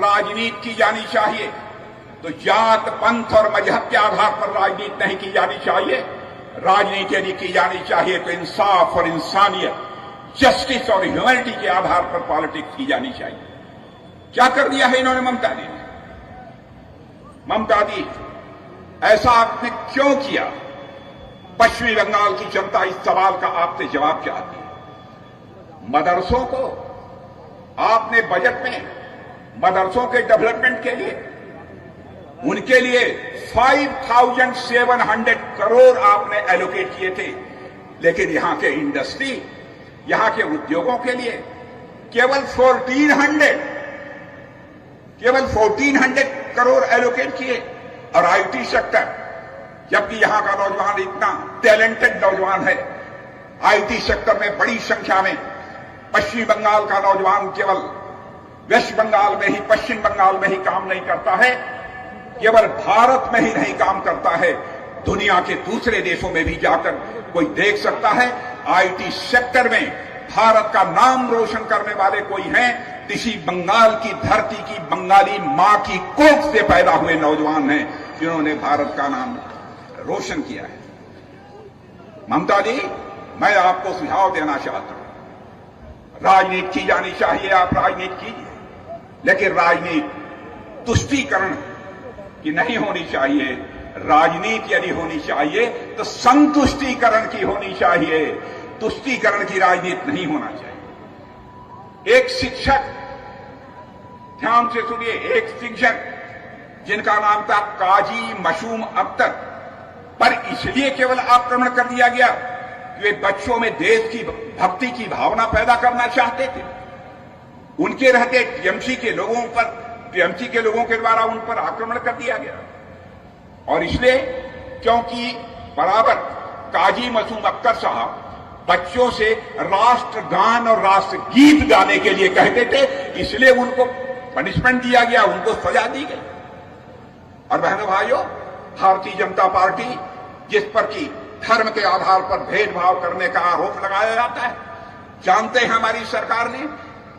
राजनीति की जानी चाहिए तो जात, पंथ और मजहब के आधार पर राजनीति नहीं की जानी चाहिए। राजनीति यदि की जानी चाहिए तो इंसाफ और इंसानियत, जस्टिस और ह्यूमैनिटी के आधार पर पॉलिटिक्स की जानी चाहिए। क्या कर दिया है इन्होंने ममता दी ने? ममता दी, ऐसा आपने क्यों किया? पश्चिमी बंगाल की जनता इस सवाल का आपसे जवाब चाहती है। मदरसों को आपने बजट में मदरसों के डेवलपमेंट के लिए उनके लिए 5,700 करोड़ आपने एलोकेट किए थे, लेकिन यहां के इंडस्ट्री, यहां के उद्योगों के लिए केवल 1400 करोड़ एलोकेट किए। और आईटी सेक्टर, जबकि यहां का नौजवान इतना टैलेंटेड नौजवान है, आईटी सेक्टर में बड़ी संख्या में पश्चिम बंगाल का नौजवान केवल वेस्ट बंगाल में ही, पश्चिम बंगाल में ही काम नहीं करता है, केवल भारत में ही नहीं काम करता है, दुनिया के दूसरे देशों में भी जाकर कोई देख सकता है। आईटी सेक्टर में भारत का नाम रोशन करने वाले कोई हैं, इसी बंगाल की धरती की बंगाली मां की कोख से पैदा हुए नौजवान हैं जिन्होंने भारत का नाम रोशन किया है। ममता जी, मैं आपको सुझाव देना चाहता हूं, राजनीति की जानी चाहिए, आप राजनीति कीजिए, लेकिन राजनीति तुष्टीकरण की नहीं होनी चाहिए। राजनीति यदि होनी चाहिए तो संतुष्टीकरण की होनी चाहिए, तुष्टीकरण की राजनीति नहीं होना चाहिए। एक शिक्षक, ध्यान से सुनिए, एक शिक्षक जिनका नाम था काजी मासूम अख्तर, पर इसलिए केवल आक्रमण कर दिया गया कि वे बच्चों में देश की भक्ति की भावना पैदा करना चाहते थे। उनके रहते टीएमसी के लोगों के द्वारा उन पर आक्रमण कर दिया गया। और इसलिए क्योंकि बराबर काजी मासूम अख्तर साहब बच्चों से राष्ट्रगान और राष्ट्रगीत गाने के लिए कहते थे, इसलिए उनको पनिशमेंट दिया गया, उनको सजा दी गई। और बहनों भाइयों, भारतीय जनता पार्टी जिस पर कि धर्म के आधार पर भेदभाव करने का आरोप लगाया जाता है, जानते हैं हमारी सरकार ने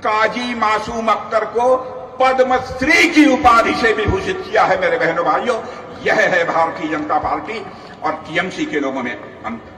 काजी मासूम अख्तर को पद्मश्री की उपाधि से विभूषित किया है। मेरे बहनों भाइयों, यह है भारतीय जनता पार्टी और टीएमसी के लोगों में अंतर।